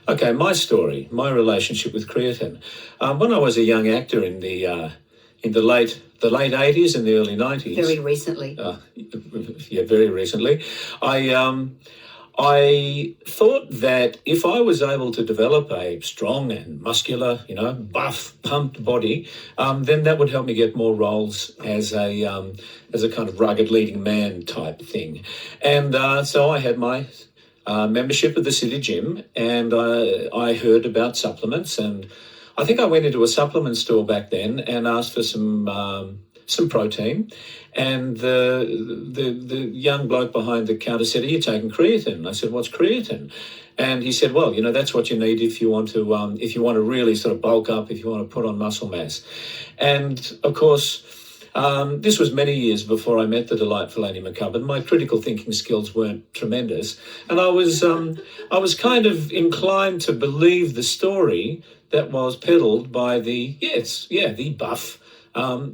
Okay, my story, my relationship with creatine. When I was a young actor in the late 80s and the early 90s. Very recently. Yeah, very recently. I thought that if I was able to develop a strong and muscular, buff, pumped body, then that would help me get more roles as a kind of rugged leading man type thing. And so I had my membership of the city gym, and I heard about supplements, and I think I went into a supplement store back then and asked for some protein, and the young bloke behind the counter said, "Are you taking creatine?" I said, "What's creatine?" And he said, "Well, that's what you need if you want to really sort of bulk up, if you want to put on muscle mass." And of course, this was many years before I met the delightful Annie McCubbin. My critical thinking skills weren't tremendous, and I was kind of inclined to believe the story that was peddled by the buff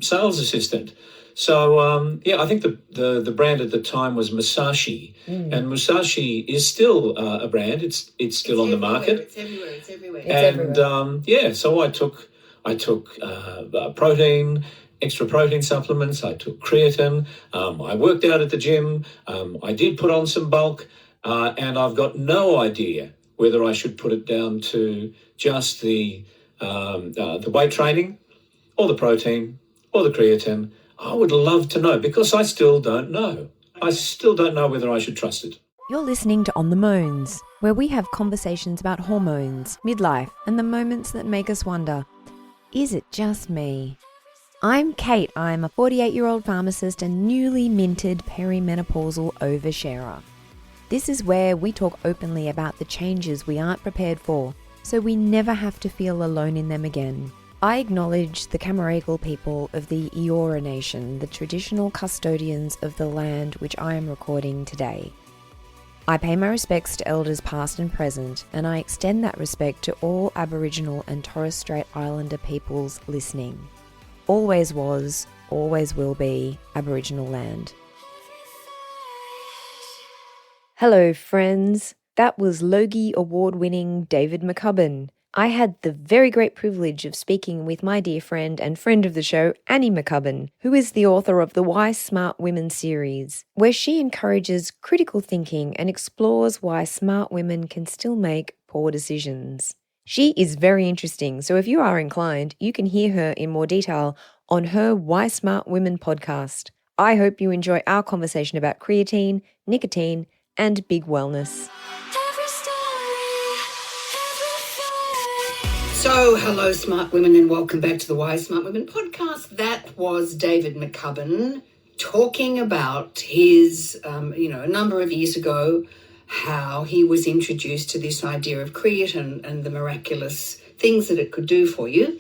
sales assistant. So I think the brand at the time was Musashi, and Musashi is still a brand. It's still on the market. It's everywhere. And so I took protein. Extra protein supplements, I took creatine, I worked out at the gym, I did put on some bulk, and I've got no idea whether I should put it down to just the weight training or the protein or the creatine. I would love to know, because I still don't know. I still don't know whether I should trust it. You're listening to On the Mones, where we have conversations about hormones, midlife, and the moments that make us wonder, is it just me? I'm Kate. I'm a 48-year-old pharmacist and newly minted perimenopausal oversharer. This is where we talk openly about the changes we aren't prepared for, so we never have to feel alone in them again. I acknowledge the Camaragal people of the Eora Nation, the traditional custodians of the land which I am recording today. I pay my respects to elders past and present, and I extend that respect to all Aboriginal and Torres Strait Islander peoples listening. Always was, always will be Aboriginal land. Hello, friends. That was Logie Award-winning David McCubbin. I had the very great privilege of speaking with my dear friend and friend of the show, Annie McCubbin, who is the author of the Why Smart Women series, where she encourages critical thinking and explores why smart women can still make poor decisions. She is very interesting, so if you are inclined, you can hear her in more detail on her Why Smart Women podcast. I hope you enjoy our conversation about creatine, nicotine, and big wellness. So, hello, smart women, and welcome back to the Why Smart Women podcast. That was David McCubbin talking about his, a number of years ago, how he was introduced to this idea of creatine and the miraculous things that it could do for you.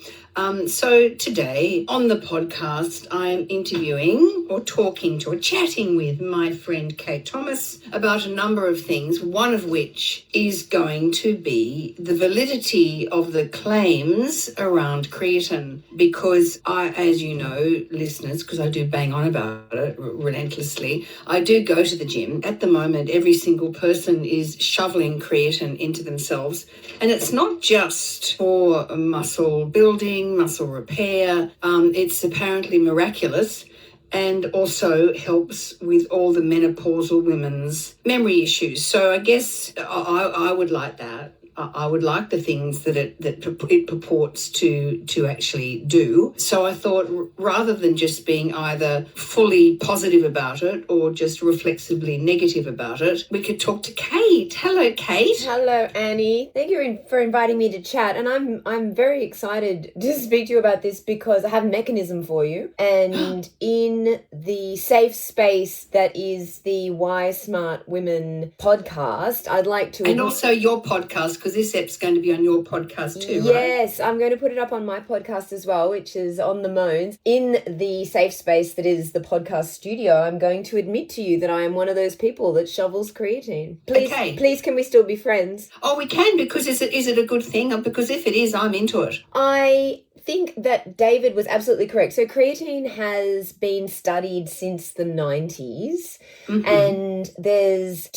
So today on the podcast, I'm interviewing or chatting with my friend Kate Thomas about a number of things, one of which is going to be the validity of the claims around creatine, because I, as you know, listeners, because I do bang on about it relentlessly, I do go to the gym. At the moment, every single person is shoveling creatine into themselves, and it's not just for muscle building, muscle repair. It's apparently miraculous and also helps with all the menopausal women's memory issues. So I guess I would like that. I would like the things that it purports to actually do. So I thought, rather than just being either fully positive about it or just reflexively negative about it, we could talk to Kate. Hello, Kate. Hello, Annie. Thank you for inviting me to chat. And I'm very excited to speak to you about this because I have a mechanism for you. And in the safe space that is the Why Smart Women podcast, I'd like to... And also your podcast, because this app's going to be on your podcast too, right? Yes, I'm going to put it up on my podcast as well, which is On the Mones. In the safe space that is the podcast studio, I'm going to admit to you that I am one of those people that shovels creatine. Please, can we still be friends? Oh, we can, because is it a good thing? Because if it is, I'm into it. I think that David was absolutely correct. So creatine has been studied since the 90s, and there's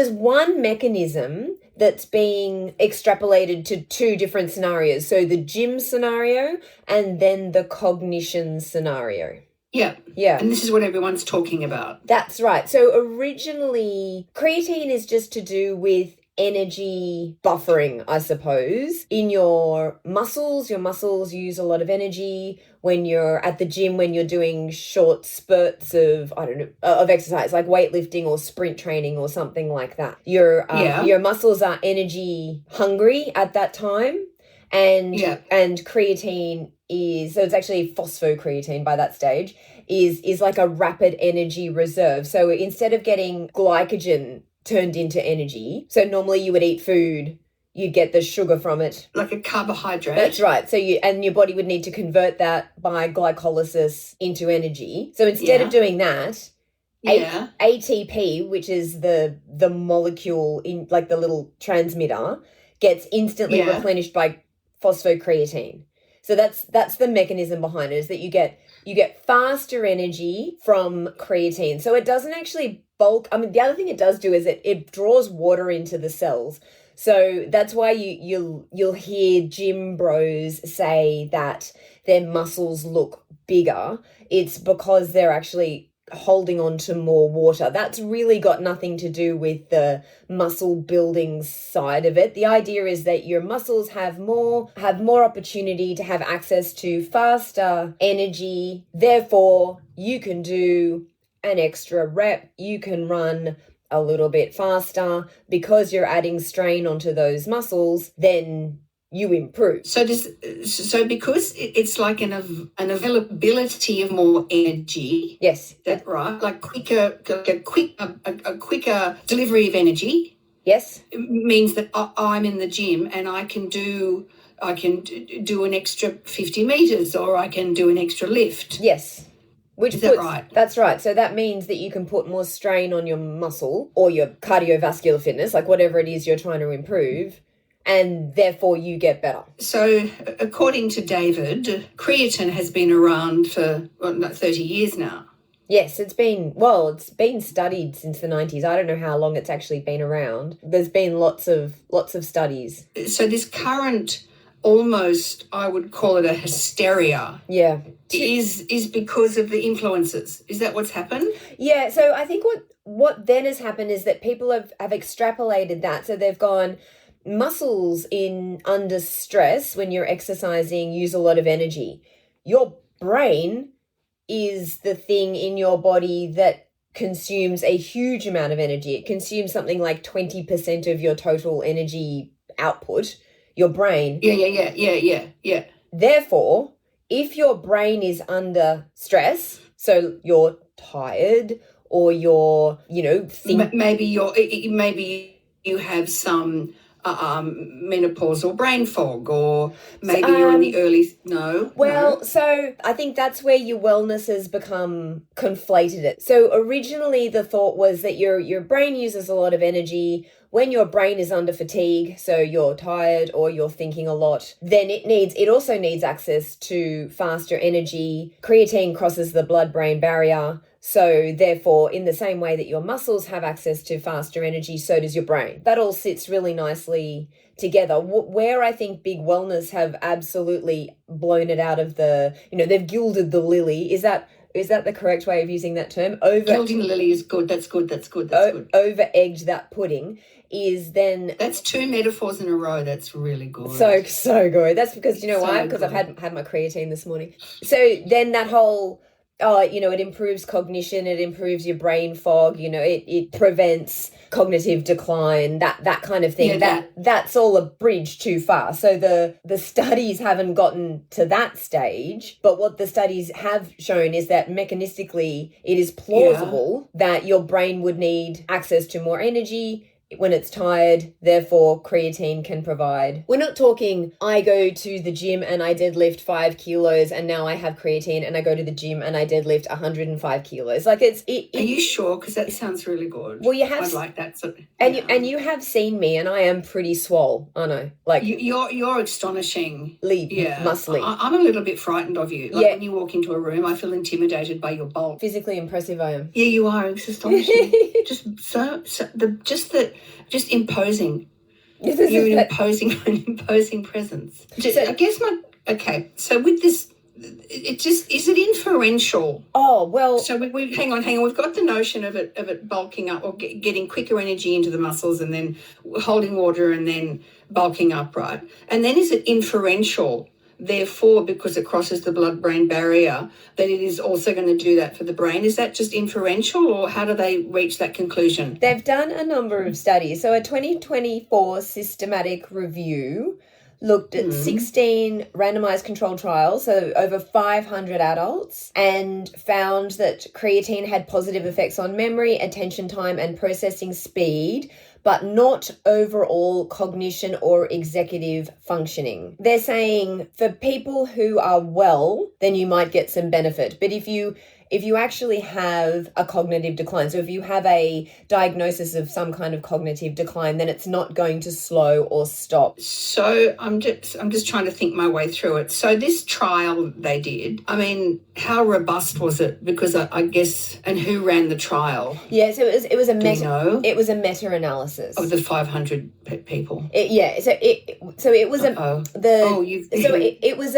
one mechanism that's being extrapolated to two different scenarios. So the gym scenario and then the cognition scenario. Yeah. Yeah. And this is what everyone's talking about. That's right. So originally, creatine is just to do with energy buffering, I suppose. In your muscles use a lot of energy. When you're at the gym, when you're doing short spurts of, of exercise, like weightlifting or sprint training or something like that. Your muscles are energy hungry at that time. And creatine so it's actually phosphocreatine by that stage, is like a rapid energy reserve. So instead of getting glycogen turned into energy, so normally you would eat food, you'd get the sugar from it. Like a carbohydrate. That's right. So your body would need to convert that by glycolysis into energy. So instead of doing that, ATP, which is the molecule in like the little transmitter, gets instantly replenished by phosphocreatine. So that's the mechanism behind it, is that you get faster energy from creatine. So it doesn't actually bulk. I mean, the other thing it does do is it draws water into the cells. So that's why you'll hear gym bros say that their muscles look bigger. It's because they're actually holding on to more water. That's really got nothing to do with the muscle building side of it. The idea is that your muscles have more opportunity to have access to faster energy. Therefore, you can do an extra rep. You can run a little bit faster because you're adding strain onto those muscles. Then you improve. So because it's like an availability of more energy. Yes. That right? Like a quicker delivery of energy. Yes. It means that I'm in the gym and I can do an extra 50 meters, or I can do an extra lift. Yes. Is that right? That's right. So that means that you can put more strain on your muscle or your cardiovascular fitness, like whatever it is you're trying to improve, and therefore you get better. So according to David, creatine has been around for 30 years now. Yes, it's been studied since the 90s. I don't know how long it's actually been around. There's been lots of studies. So this current, almost, I would call it a hysteria. Yeah. Is because of the influences. Is that what's happened? Yeah, so I think what then has happened is that people have extrapolated that. So they've gone, muscles under stress when you're exercising use a lot of energy. Your brain is the thing in your body that consumes a huge amount of energy. It consumes something like 20% of your total energy output, your brain. Yeah. Therefore, if your brain is under stress, so you're tired or you're, maybe you have some menopausal brain fog, or maybe you're in the early... So I think that's where your wellness has become conflated. So originally the thought was that your brain uses a lot of energy. When your brain is under fatigue, so you're tired or you're thinking a lot, then it also needs access to faster energy. Creatine crosses the blood-brain barrier. So therefore, in the same way that your muscles have access to faster energy, so does your brain. That all sits really nicely together. Where I think big wellness have absolutely blown it out of they've gilded the lily. Is that the correct way of using that term? Gilding the lily is good. That's good. Over-egged that pudding is then... That's two metaphors in a row. That's really good. So good. That's because, why? Because I've had my creatine this morning. So then that whole... it improves cognition, it improves your brain fog, it prevents cognitive decline, that kind of thing. Yeah, that's all a bridge too far. So the studies haven't gotten to that stage, but what the studies have shown is that mechanistically it is plausible that your brain would need access to more energy, when it's tired, therefore creatine can provide. We're not talking, I go to the gym and I deadlift 5 kilos and now I have creatine, and I go to the gym and I deadlift 105 kilos. Like Are you sure? Because that sounds really good. Well, you have... I'd like that. So, and you have seen me, and I am pretty swole, aren't I? Like, you're astonishing. Muscly. I'm a little bit frightened of you. Like when you walk into a room, I feel intimidated by your bulk. Physically impressive I am. Yeah, you are. It's astonishing. just imposing. You're an imposing presence. I guess so with this, is it inferential? Oh, well. So we hang on. We've got the notion of it bulking up or getting quicker energy into the muscles and then holding water and then bulking up, right? And then is it inferential, therefore, because it crosses the blood-brain barrier, that it is also going to do that for the brain? Is that just inferential, or how do they reach that conclusion? They've done a number of studies. So a 2024 systematic review looked at 16 randomized controlled trials, so over 500 adults, and found that creatine had positive effects on memory, attention time, and processing speed, but not overall cognition or executive functioning. They're saying for people who are well, then you might get some benefit. But if you actually have a cognitive decline, so if you have a diagnosis of some kind of cognitive decline, then it's not going to slow or stop. So I'm just trying to think my way through it. So this trial they did, I mean, how robust was it? Because I guess, and who ran the trial? Yeah, so it was a meta-analysis of the 500 people. It was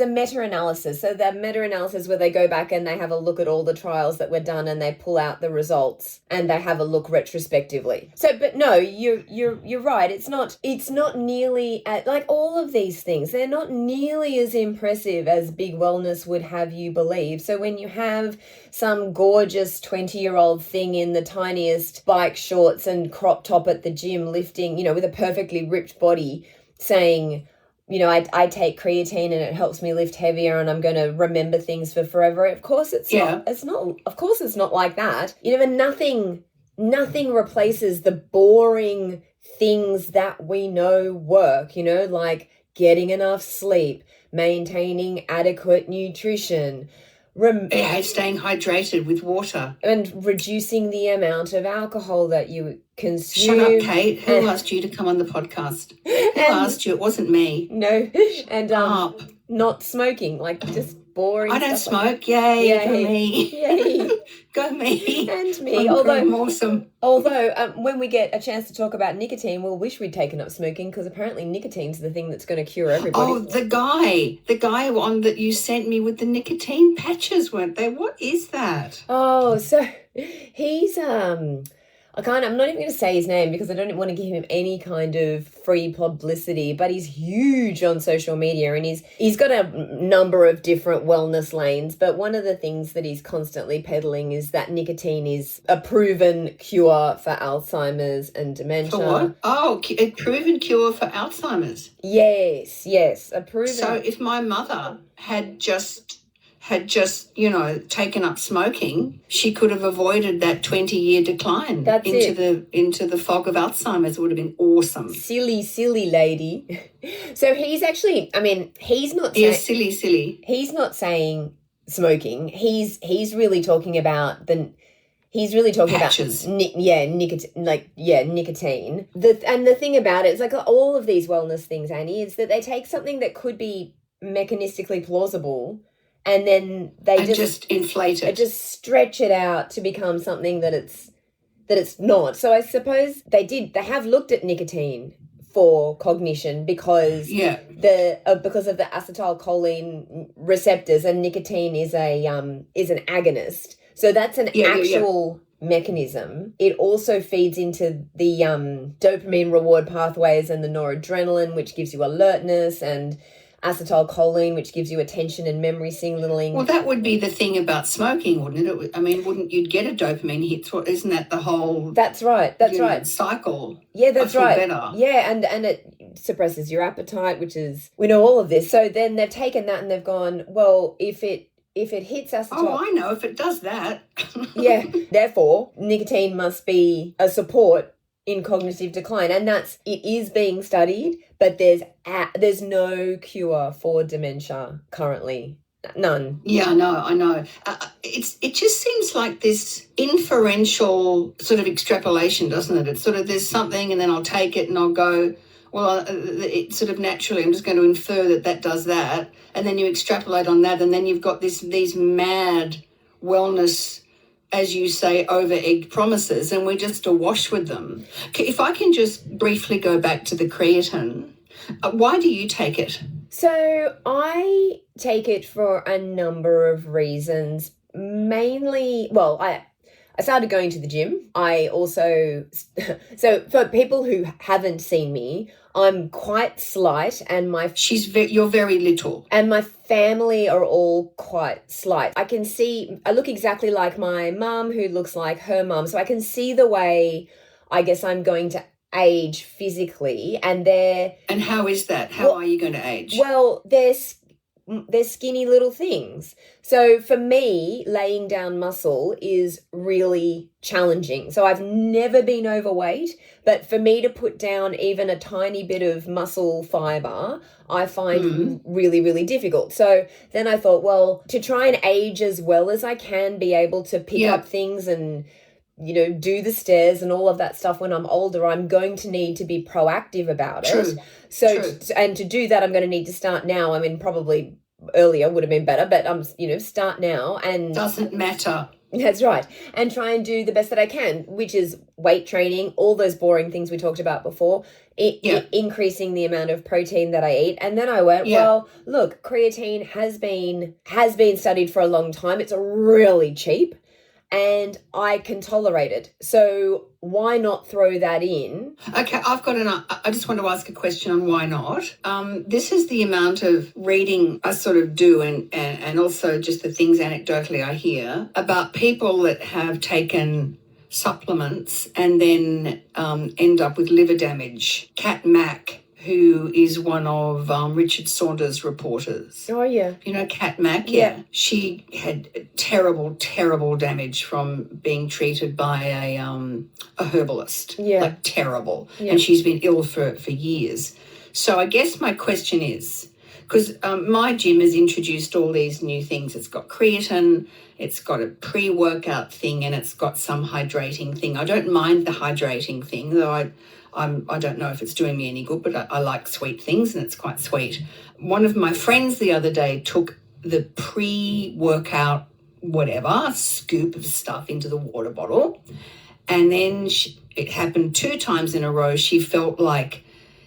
a meta-analysis. So the meta-analysis where they go back and they have a look at all the trials that were done and they pull out the results and they have a look retrospectively. So, but no, you're right. It's not nearly like all of these things. They're not nearly as impressive as big wellness would have you believe. So when you have some gorgeous 20-year-old thing in the tiniest bike shorts and crop top at the gym lifting, with a perfectly ripped body saying, I take creatine and it helps me lift heavier and I'm going to remember things for forever. Of course it's not like that. Nothing replaces the boring things that we know work, like getting enough sleep, maintaining adequate nutrition, staying hydrated with water, and reducing the amount of alcohol that you consume. Shut up, Kate. Who asked you to come on the podcast? Who asked you? It wasn't me. No. And not smoking, like just boring. I don't smoke. Like Yay, go me. Yay. Go me. And me. I'm awesome. Although when we get a chance to talk about nicotine, we'll wish we'd taken up smoking, because apparently nicotine's the thing that's going to cure everybody. Oh, the guy on that you sent me with the nicotine patches, weren't they? What is that? Oh, so he's I'm not even going to say his name because I don't want to give him any kind of free publicity, but he's huge on social media and he's got a number of different wellness lanes. But one of the things that he's constantly peddling is that nicotine is a proven cure for Alzheimer's and dementia. For what? Oh, a proven cure for Alzheimer's? Yes, a proven. So if my mother had just taken up smoking, she could have avoided that 20-year decline into the fog of Alzheimer's. It would have been awesome. Silly lady. So he's actually, he's not saying... Yeah, silly. He's not saying smoking. He's really talking about patches. Nicotine. The thing about it is, like all of these wellness things, Annie, is that they take something that could be mechanistically plausible, and then they just inflate it. Just stretch it out to become something that it's not. So I suppose they have looked at nicotine for cognition because because of the acetylcholine receptors, and nicotine is an agonist. So that's an actual mechanism. It also feeds into the dopamine reward pathways and the noradrenaline, which gives you alertness, and acetylcholine, which gives you attention and memory signaling. Well, that would be the thing about smoking, wouldn't it? Wouldn't you get a dopamine hit? Isn't that the whole... That's right. Cycle. Yeah, that's right. Better. Yeah, and it suppresses your appetite, which is... We know all of this. So then they've taken that and they've gone, well, if it hits acetylcholine... Oh, I know, if it does that. Yeah, therefore, nicotine must be a support in cognitive decline, and it is being studied, but there's no cure for dementia currently. None. Yeah, I know. It just seems like this inferential sort of extrapolation, doesn't it? It's sort of there's something and then I'll take it and I'll go, well, it's sort of naturally I'm just going to infer that does that, and then you extrapolate on that, and then you've got these mad wellness, as you say, over-egged promises, and we're just awash with them. If I can just briefly go back to the creatine, why do you take it? So I take it for a number of reasons. Mainly, well, I started going to the gym. I also, so for people who haven't seen me, I'm quite slight, and you're very little. And my family are all quite slight. I look exactly like my mum, who looks like her mum. So I can see the way, I guess, I'm going to age physically, and how is that? How are you going to age? Well, they're skinny little things. So for me, laying down muscle is really challenging. So I've never been overweight, but for me to put down even a tiny bit of muscle fiber, I find really, really difficult. So then I thought, well, to try and age as well as I can, be able to pick up things and, do the stairs and all of that stuff when I'm older, I'm going to need to be proactive about it. And to do that, I'm going to need to start now. I mean, probably earlier would have been better, but start now. And doesn't matter. That's right. And try and do the best that I can, which is weight training, all those boring things we talked about before, increasing the amount of protein that I eat. And then I went, well, look, creatine has been studied for a long time. It's really cheap, and I can tolerate it. So why not throw that in? Okay, I just want to ask a question on why not. This is the amount of reading I sort of do, and also just the things anecdotally I hear about people that have taken supplements and then end up with liver damage. Kat Mack, who is one of Richard Saunders' reporters. Oh, yeah. You know Kat Mack? Yeah. She had terrible, terrible damage from being treated by a herbalist. Yeah. Like terrible. Yeah. And she's been ill for years. So I guess my question is, because my gym has introduced all these new things. It's got creatine, it's got a pre-workout thing, and it's got some hydrating thing. I don't mind the hydrating thing, though I don't know if it's doing me any good, but I like sweet things, and it's quite sweet. One of my friends the other day took the pre-workout scoop of stuff into the water bottle, and then it happened 2 times in a row. She felt like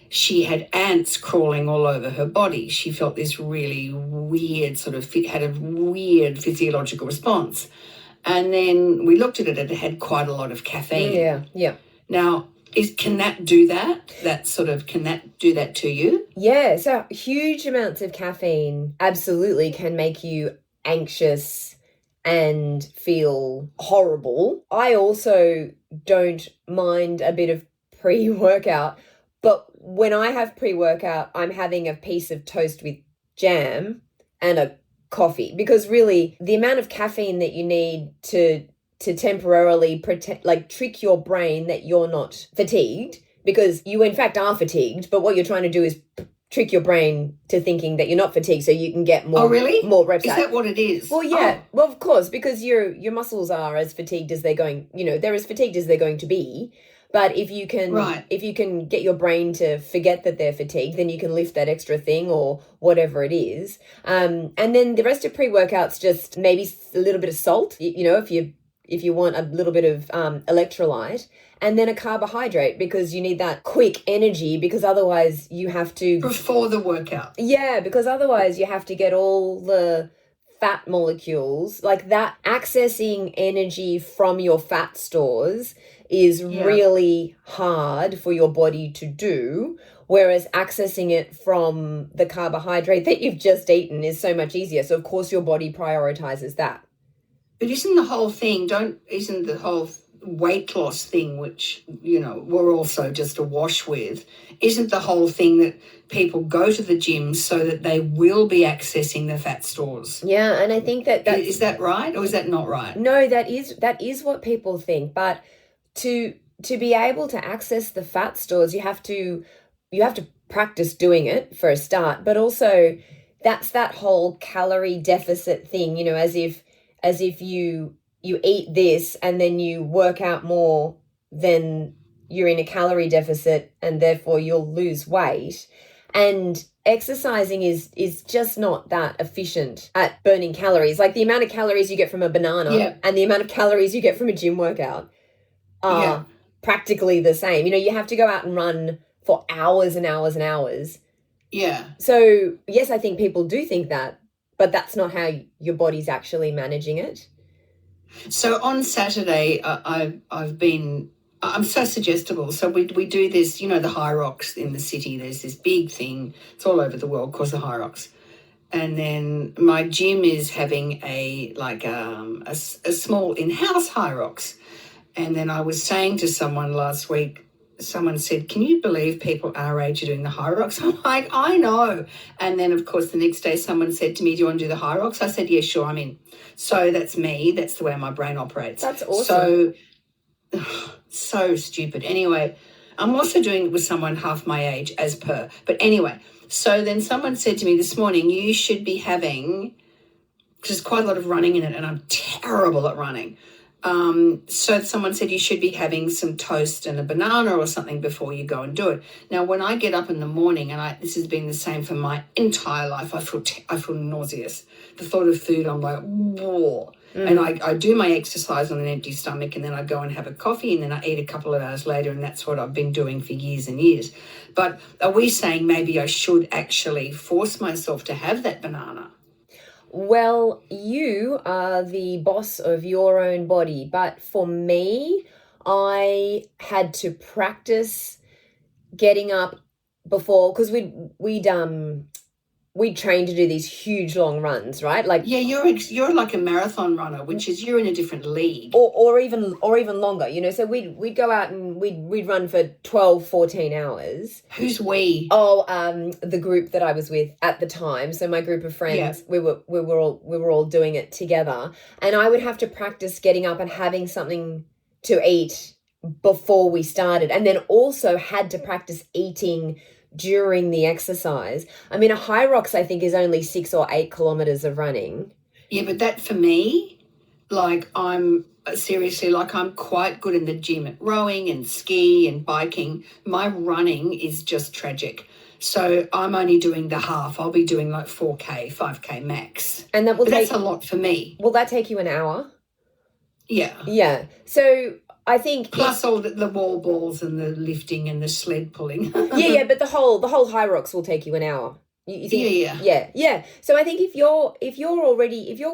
she had ants crawling all over her body. She felt this really weird had a weird physiological response. And then we looked at it, and it had quite a lot of caffeine. Yeah. Now, can that do that? Can that do that to you? Yeah, so huge amounts of caffeine absolutely can make you anxious and feel horrible. I also don't mind a bit of pre-workout, but when I have pre-workout, I'm having a piece of toast with jam and a coffee, because really the amount of caffeine that you need to temporarily trick your brain that you're not fatigued, because you in fact are fatigued, but what you're trying to do is trick your brain to thinking that you're not fatigued so you can get more, more reps out. Is that what it is? Well, yeah. Well, of course, because your muscles are as fatigued as they're going, they're as fatigued as they're going to be. But if you can get your brain to forget that they're fatigued, then you can lift that extra thing or whatever it is. And then the rest of pre-workout's just maybe a little bit of salt, if you want a little bit of electrolyte, and then a carbohydrate, because you need that quick energy, because otherwise you have to... Before the workout. Yeah, because otherwise you have to get all the fat molecules, like that. Accessing energy from your fat stores is really hard for your body to do, whereas accessing it from the carbohydrate that you've just eaten is so much easier. So, of course, your body prioritizes that. But isn't the whole weight loss thing, which, we're also just awash with, isn't the whole thing that people go to the gym so that they will be accessing the fat stores? Yeah, and I think is that right, or is that not right? No, that is what people think. But to to be able to access the fat stores, you have to practice doing it for a start, but also that's that whole calorie deficit thing, you know, as if you eat this and then you work out more, then you're in a calorie deficit and therefore you'll lose weight. And exercising is just not that efficient at burning calories. Like the amount of calories you get from a banana and the amount of calories you get from a gym workout are practically the same. You know, you have to go out and run for hours and hours and hours. Yeah. So, yes, I think people do think that, but that's not how your body's actually managing it. So on Saturday, I'm so suggestible. So we do this, you know, the High Rocks in the city. There's this big thing. It's all over the world called the High Rocks. And then my gym is having a small in-house High Rocks. And then I was saying to someone last week, someone said, can you believe people our age are doing the High Rocks? I'm like, I know. And then, of course, the next day someone said to me, do you want to do the High Rocks? I said, yeah, sure, I'm in. So that's me. That's the way my brain operates. That's awesome. So stupid. Anyway, I'm also doing it with someone half my age as per. But anyway, so then someone said to me this morning, you should be having, because there's quite a lot of running in it and I'm terrible at running. So someone said you should be having some toast and a banana or something before you go and do it. Now, when I get up in the morning, and this has been the same for my entire life, I feel nauseous. The thought of food, I'm like, whoa. And I do my exercise on an empty stomach and then I go and have a coffee and then I eat a couple of hours later, and that's what I've been doing for years and years. But are we saying maybe I should actually force myself to have that banana? Well, you are the boss of your own body. But for me, I had to practice getting up before, because we'd train to do these huge long runs, right? Like, yeah, you're like a marathon runner, which is you're in a different league, or even longer, you know. So we'd go out and we'd run for 12, 14 hours. Who's we? The group that I was with at the time. So my group of friends, we were all doing it together, and I would have to practice getting up and having something to eat before we started, and then also had to practice eating during the exercise. I mean, a High Rocks, I think, is only 6 or 8 kilometers of running. Yeah, but that for me, like I'm quite good in the gym at rowing and ski and biking. My running is just tragic. So I'm only doing the half. I'll be doing like 4K, 5K max. And that's a lot for me. Will that take you an hour? Yeah. Yeah. So I think plus all the wall balls and the lifting and the sled pulling. yeah, but the whole High Rocks will take you an hour. You think, yeah. So I think if your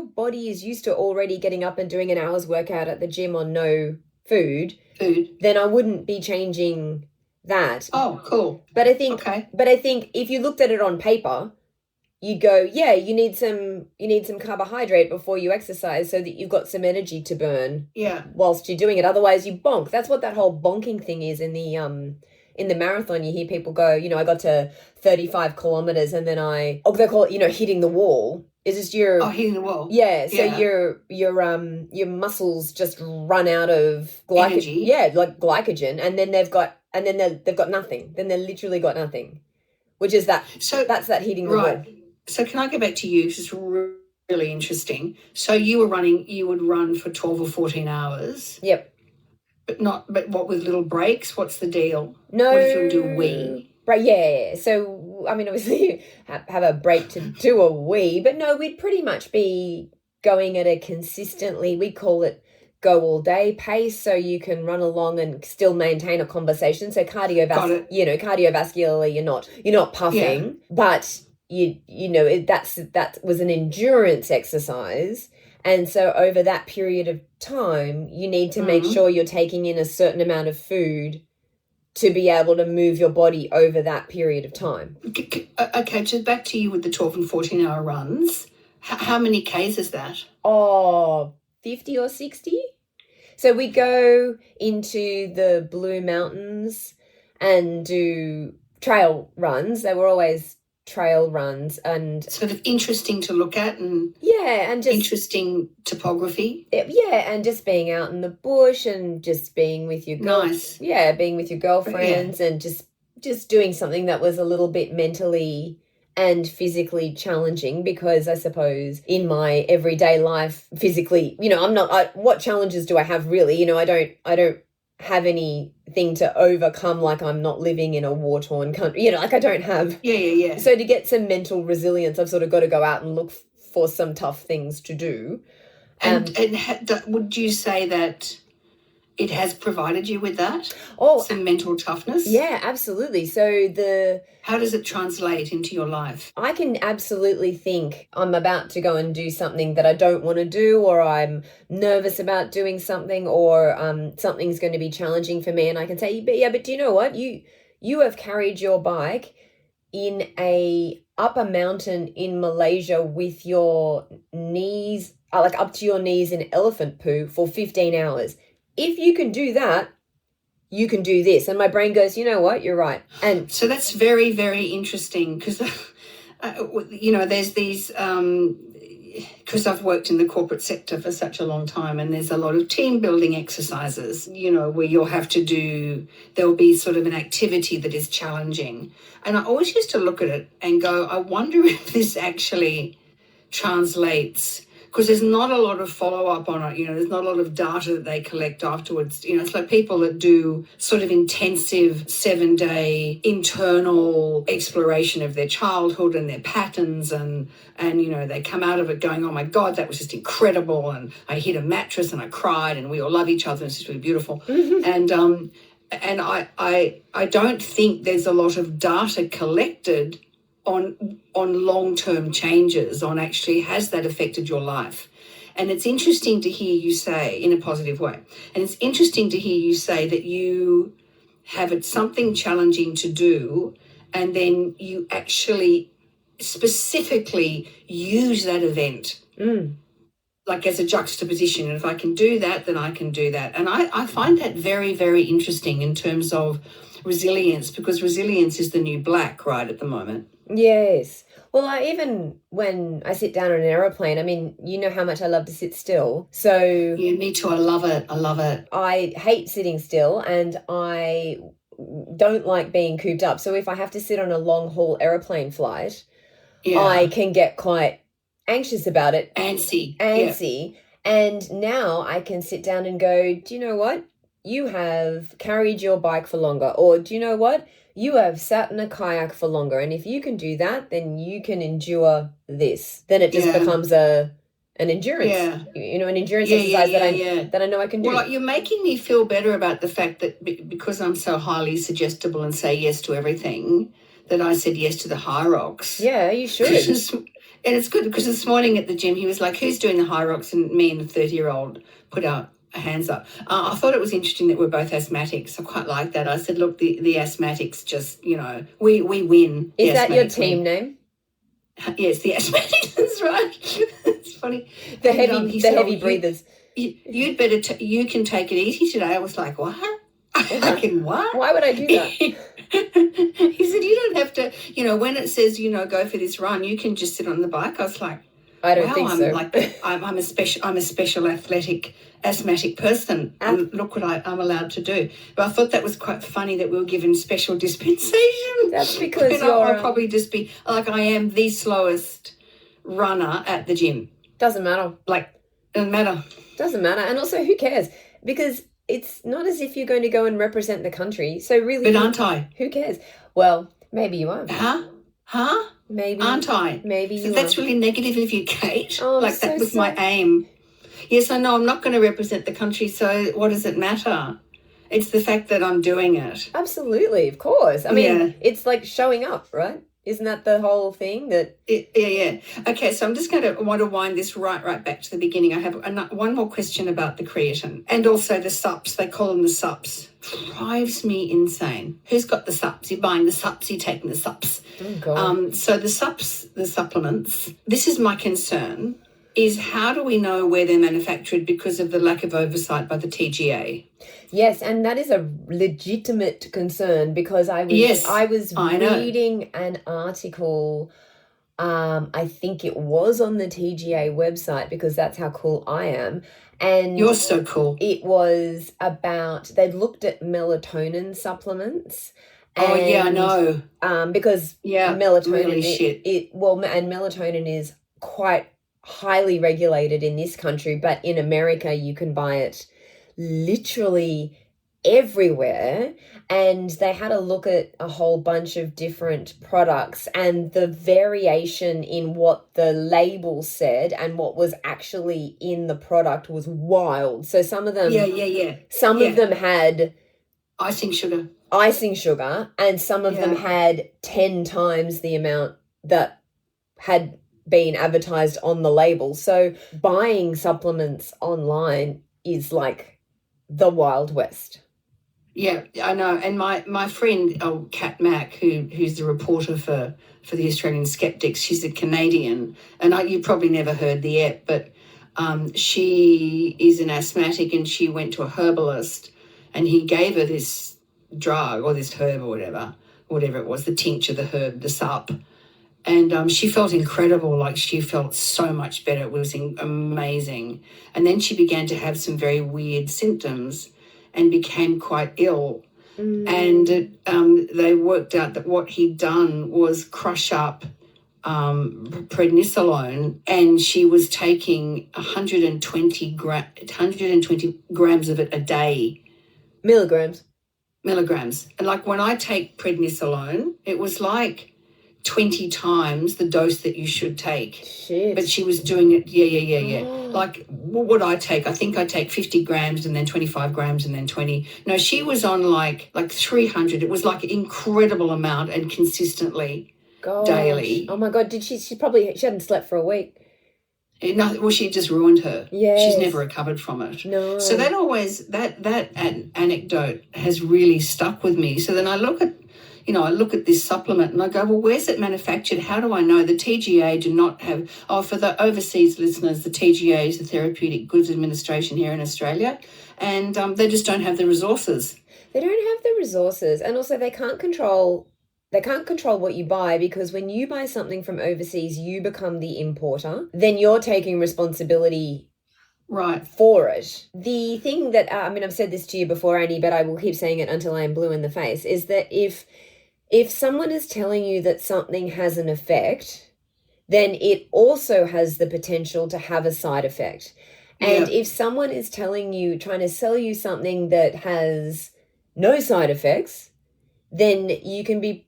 body is used to already getting up and doing an hour's workout at the gym on no food, then I wouldn't be changing that. Oh, cool. But I think if you looked at it on paper, you'd go, yeah, you need some carbohydrate before you exercise so that you've got some energy to burn. Yeah. Whilst you're doing it. Otherwise you bonk. That's what that whole bonking thing is in the marathon. You hear people go, you know, I got to 35 kilometers and then they call it, you know, hitting the wall. Is just hitting the wall. Yeah. So your muscles just run out of energy. Yeah, like glycogen, and then they've got nothing. Then they've literally got nothing. Which is that. So that's that hitting the wall. So can I go back to you? Because it's really interesting. So you would run for 12 or 14 hours. Yep. But what with little breaks? What's the deal? No. What if you do a wee? Right, yeah. So, I mean, obviously you have a break to do a wee, but no, we'd pretty much be going at a consistently, we call it go all day pace, so you can run along and still maintain a conversation. So cardiovascularly, you're not puffing, but that was an endurance exercise. And so over that period of time, you need to make sure you're taking in a certain amount of food to be able to move your body over that period of time. Okay, so back to you with the 12 and 14-hour runs. How many Ks is that? 50 or 60. So we go into the Blue Mountains and do trail runs. They were always trail runs and sort of interesting to look at and and just interesting topography. And just being out in the bush and just being with your being with your girlfriends and just doing something that was a little bit mentally and physically challenging, because I suppose in my everyday life physically, what challenges do I have really? I don't have anything to overcome, like I'm not living in a war-torn country, I don't have. Yeah. So to get some mental resilience, I've sort of got to go out and look for some tough things to do. And would you say that it has provided you with that? Some mental toughness? Yeah, absolutely. So how does it translate into your life? I can absolutely think I'm about to go and do something that I don't want to do, or I'm nervous about doing something, or something's going to be challenging for me. And I can say, but do you know what? You have carried your bike up a mountain in Malaysia with your knees, like up to your knees in elephant poo for 15 hours. If you can do that, you can do this. And my brain goes, you know what, you're right. And so that's very, very interesting, because, there's these, because I've worked in the corporate sector for such a long time, and there's a lot of team building exercises, where you'll have to there'll be sort of an activity that is challenging. And I always used to look at it and go, I wonder if this actually translates, because there's not a lot of follow-up on it, there's not a lot of data that they collect afterwards. It's like people that do sort of intensive 7-day internal exploration of their childhood and their patterns, and they come out of it going, oh my God, that was just incredible, and I hit a mattress and I cried and we all love each other and it's just really beautiful. Mm-hmm. And I don't think there's a lot of data collected on long-term changes, on actually has that affected your life. And it's interesting to hear you say, in a positive way, and it's interesting to hear you say that you have something challenging to do, and then you actually specifically use that event like as a juxtaposition. And if I can do that, then I can do that. And I find that very, very interesting in terms of resilience, because resilience is the new black right at the moment. Yes. Well, even when I sit down on an aeroplane, I mean, you know how much I love to sit still. So yeah, me too. I love it. I hate sitting still, and I don't like being cooped up. So if I have to sit on a long haul aeroplane flight, I can get quite anxious about it. Antsy. Yeah. And now I can sit down and go, do you know what? You have carried your bike for longer. Or do you know what? You have sat in a kayak for longer. And if you can do that, then you can endure this. Then it just becomes an endurance, an endurance exercise that I know I can do. Well, you're making me feel better about the fact that because I'm so highly suggestible and say yes to everything, that I said yes to the high rocks. Yeah, you should. And it's good, because this morning at the gym, he was like, who's doing the high rocks? And me and the 30-year-old put our hands up. I thought it was interesting that we're both asthmatics. I quite like that. I said, look, the asthmatics just, we win. Is that your team name? Yes, the asthmatics. That's right. It's funny. The heavy breathers. You'd better, you can take it easy today. I was like, what? I can what? Why would I do that? He said, you don't have to, when it says, go for this run, you can just sit on the bike. I was like, I don't think so. I'm a special athletic asthmatic person, and look what I'm allowed to do. But I thought that was quite funny that we were given special dispensation. That's because I'll probably just be like, I am the slowest runner at the gym. Doesn't matter. Doesn't matter. Doesn't matter. And also, who cares? Because it's not as if you're going to go and represent the country. So really, but aren't I? Who cares? Well, maybe you are. Huh? Maybe. Aren't I? Maybe you That's are. really negative of you, Kate. Oh, that was my aim. Yes, I know I'm not going to represent the country, so what does it matter? It's the fact that I'm doing it. Absolutely, of course. I mean, it's like showing up, right? Isn't that the whole thing? Yeah. Okay, so I'm just going to want to wind this right back to the beginning. I have one more question about the creatine and also the sups. They call them the sups. Drives me insane. Who's got the sups? You're buying the sups, you're taking the sups. Oh, God. So the sups, the supplements, this is my concern, is how do we know where they're manufactured because of the lack of oversight by the TGA? Yes, and that is a legitimate concern because I was reading an article, I think it was on the TGA website because that's how cool I am. And you're so cool. It was about, they'd looked at melatonin supplements. Oh, yeah, I know. Because melatonin, really shit. And melatonin is quite highly regulated in this country, but in America you can buy it literally everywhere. And they had a look at a whole bunch of different products, and the variation in what the label said and what was actually in the product was wild. So some of them, some of them had icing sugar, and some of them had 10 times the amount that had been advertised on the label. So buying supplements online is like the Wild West. Yeah, I know. And my friend, Kat Mack, who's the reporter for the Australian Skeptics, she's a Canadian, and you probably never heard the ep, but she is an asthmatic, and she went to a herbalist, and he gave her this drug or this herb or whatever it was, the tincture, the herb, the sup, and she felt incredible. Like, she felt so much better. It was amazing. And then she began to have some very weird symptoms and became quite ill. And they worked out that what he'd done was crush up prednisolone, and she was taking 120 grams of it a day. Milligrams. And like when I take prednisolone, it was like 20 times the dose that you should take. Shit. But she was doing it, Like, what would I take? I think I take 50 grams and then 25 grams and then 20. No, she was on like 300. It was like an incredible amount and consistently daily. Oh my God, she hadn't slept for a week. She just ruined her. Yes. She's never recovered from it. No. So that anecdote has really stuck with me. So then I look at this supplement and I go, well, where's it manufactured? How do I know? The TGA do not have, for the overseas listeners, the TGA is the Therapeutic Goods Administration here in Australia, and they just don't have the resources. They don't have the resources, and also they can't control what you buy, because when you buy something from overseas, you become the importer. Then you're taking responsibility for it. The thing that, I've said this to you before, Annie, but I will keep saying it until I am blue in the face, is that if someone is telling you that something has an effect, then it also has the potential to have a side effect. And if someone is trying to sell you something that has no side effects, then you can be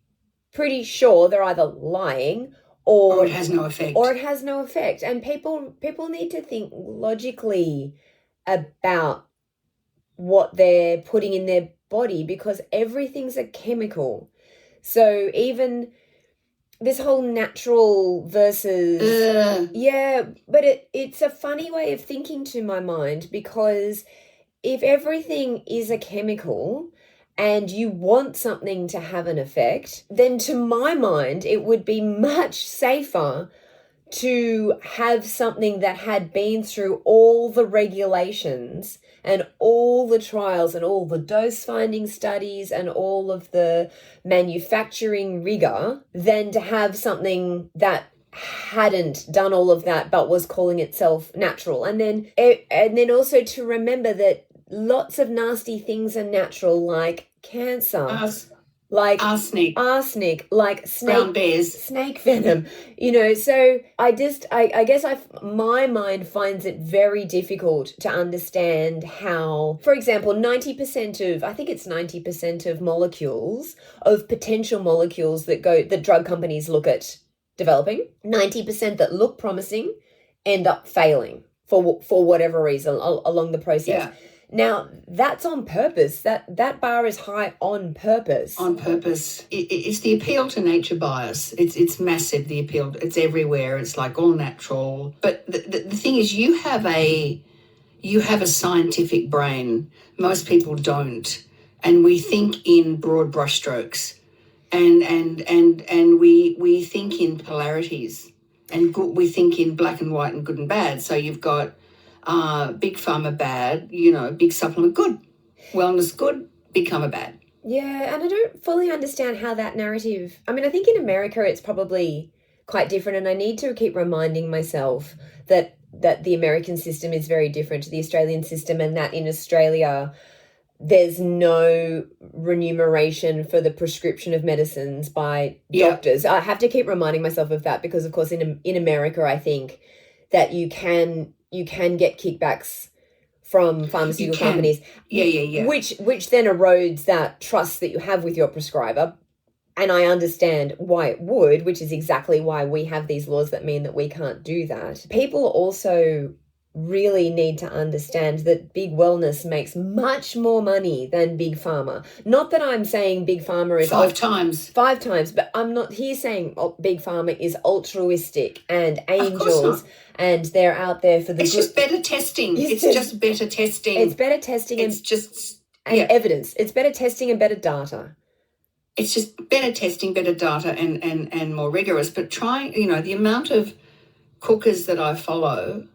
pretty sure they're either lying or it has no effect. And people need to think logically about what they're putting in their body, because everything's a chemical. So even this whole natural versus but it's a funny way of thinking to my mind, because if everything is a chemical and you want something to have an effect, then to my mind, it would be much safer to have something that had been through all the regulations and all the trials and all the dose finding studies and all of the manufacturing rigor, than to have something that hadn't done all of that but was calling itself natural. And then also to remember that lots of nasty things are natural, like cancer, like arsenic, like brown bears, snake venom, so I guess my mind finds it very difficult to understand how, for example, 90% of molecules, of potential molecules that drug companies look at developing, 90% that look promising end up failing for whatever reason along the process. Yeah. Now, that's on purpose. That bar is high on purpose. On purpose. It's the appeal to nature bias. It's massive, the appeal. It's everywhere. It's like all natural. But the thing is, you have a scientific brain. Most people don't. And we think in broad brushstrokes. And we think in polarities. And good, we think in black and white and good and bad. So you've got big pharma bad, big supplement good, wellness good, big pharma bad. Yeah, and I don't fully understand how that narrative... I mean, I think in America it's probably quite different, and I need to keep reminding myself that the American system is very different to the Australian system, and that in Australia there's no remuneration for the prescription of medicines by doctors. I have to keep reminding myself of that because, of course, in America, I think that you can get kickbacks from pharmaceutical companies. Yeah. Which then erodes that trust that you have with your prescriber. And I understand why it would, which is exactly why we have these laws that mean that we can't do that. People also really need to understand that big wellness makes much more money than big pharma. Not that I'm saying big pharma is... Five times, but I'm not here saying big pharma is altruistic and angels and they're out there for the It's just better testing. It's just better testing. It's better testing and evidence. It's better testing and better data. It's just better testing, better data and more rigorous. But trying, the amount of cookers that I follow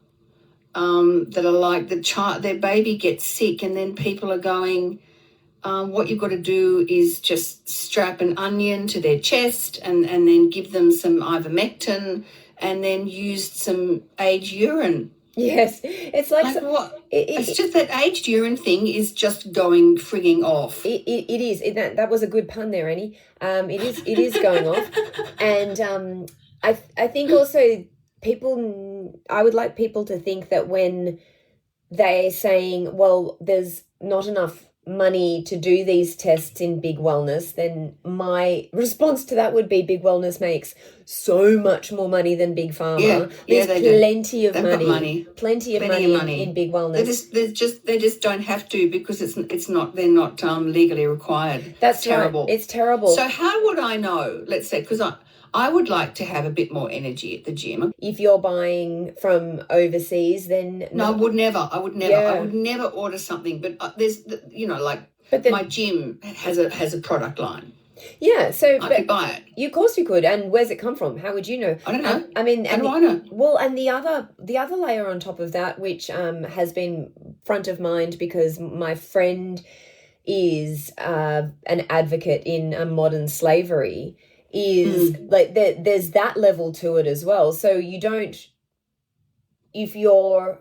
that are like their baby gets sick and then people are going, what you've got to do is just strap an onion to their chest and then give them some ivermectin and then use some aged urine. Yes, it's like what? It's just that aged urine thing is just going frigging off. It is. That was a good pun there, Annie. It is going off, and I think also I would like people to think that when they're saying, well, there's not enough money to do these tests in big wellness, then my response to that would be big wellness makes so much more money than big pharma. There's plenty of money. Plenty of money in big wellness. They just don't have to because they're not legally required. That's terrible. Right. It's terrible. So how would I know? Let's say because I would like to have a bit more energy at the gym. If you're buying from overseas, then... No, I would never. Yeah. I would never order something. But there's, my gym has a product line. Yeah, so... I could buy it. Of course you could. And where's it come from? How would you know? I don't know. I mean... How do I know? Well, and the other layer on top of that, which has been front of mind because my friend is an advocate in modern slavery... is like there's that level to it as well. So you don't, if you're,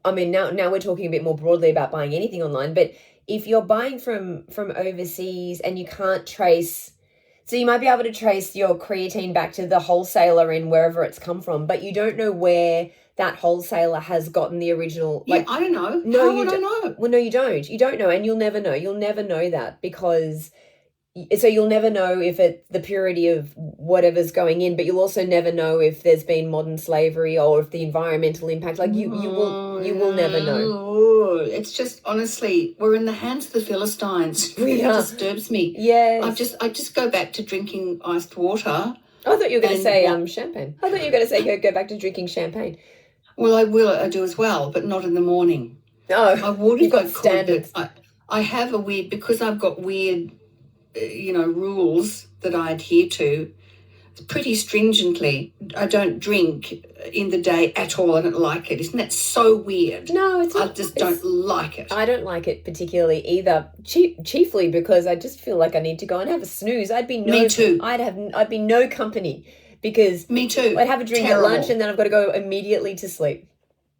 I mean, now we're talking a bit more broadly about buying anything online, but if you're buying from overseas and you can't trace, so you might be able to trace your creatine back to the wholesaler in wherever it's come from, but you don't know where that wholesaler has gotten the original. I don't know. No, How would I know? Well, no, you don't. You don't know, and you'll never know. You'll never know that because... So you'll never know if it's the purity of whatever's going in, but you'll also never know if there's been modern slavery or if the environmental impact. Like you will never know. It's just honestly, we're in the hands of the Philistines. It disturbs me. Yes. I just go back to drinking iced water. I thought you were going to say champagne. I thought you were going to say go back to drinking champagne. Well, I do as well, but not in the morning. No, I wouldn't. You've got standards. I have because I've got weird. Rules that I adhere to pretty stringently. I don't drink in the day at all. I don't like it. Isn't that so weird? No, it's not. I just don't like it. I don't like it particularly either. Chiefly because I just feel like I need to go and have a snooze. Me too. I'd be no company because me too. I'd have a drink at lunch and then I've got to go immediately to sleep.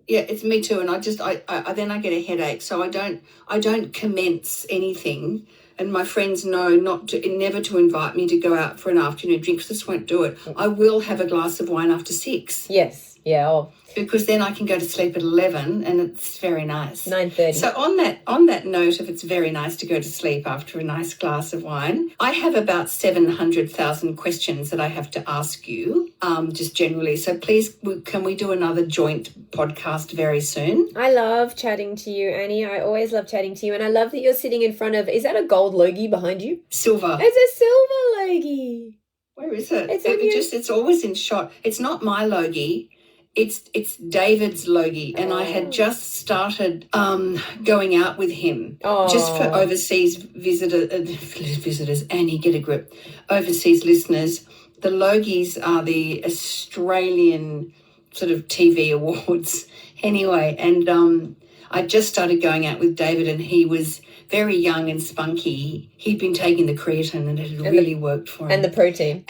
Yeah, it's me too. And I then I get a headache, so I don't commence anything. And my friends know never to invite me to go out for an afternoon drink because I just won't do it. I will have a glass of wine after 6. Yes, yeah. Because then I can go to sleep at 11 and it's very nice. 9:30. So on that note of it's very nice to go to sleep after a nice glass of wine, I have about 700,000 questions that I have to ask you, just generally. So please, can we do another joint podcast very soon? I love chatting to you, Annie. I always love chatting to you. And I love that you're sitting in front of, is that a gold logie behind you? Silver. It's a silver logie. Where is it? It's always in shot. It's not my logie. It's David's logie, and I had just started going out with him just for overseas visitors. Annie, get a grip. Overseas listeners, The Logies are the Australian sort of TV awards anyway. And I just started going out with David, and he was very young and spunky. He'd been taking the creatine, and it had really worked for him. And the protein.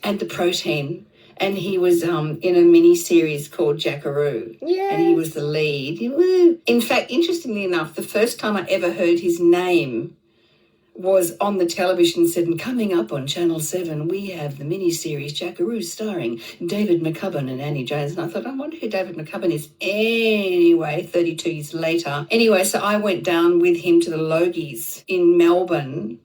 And the protein. And he was in a mini-series called Jackaroo. Yeah. And he was the lead. Woo. In fact, interestingly enough, the first time I ever heard his name was on the television, said, and coming up on Channel 7, we have the mini-series Jackaroo starring David McCubbin and Annie Jones. And I thought, I wonder who David McCubbin is. Anyway, 32 years later. Anyway, so I went down with him to the Logies in Melbourne.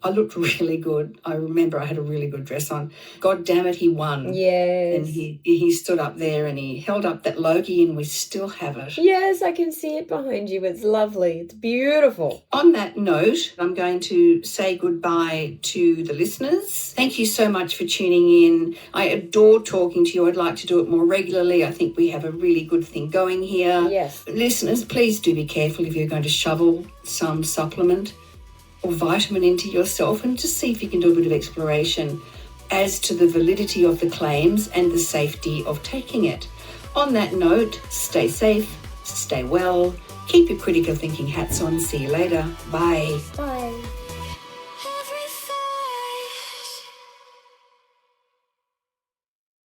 I looked really good. I remember I had a really good dress on. God damn it, he won. Yes. And he stood up there and he held up that Logie, and we still have it. Yes, I can see it behind you. It's lovely. It's beautiful. On that note, I'm going to say goodbye to the listeners. Thank you so much for tuning in. I adore talking to you. I'd like to do it more regularly. I think we have a really good thing going here. Yes. Listeners, please do be careful if you're going to shovel some supplement or vitamin into yourself, and just see if you can do a bit of exploration as to the validity of the claims and the safety of taking it. On that note, stay safe, stay well, keep your critical thinking hats on. See you later. Bye. Bye.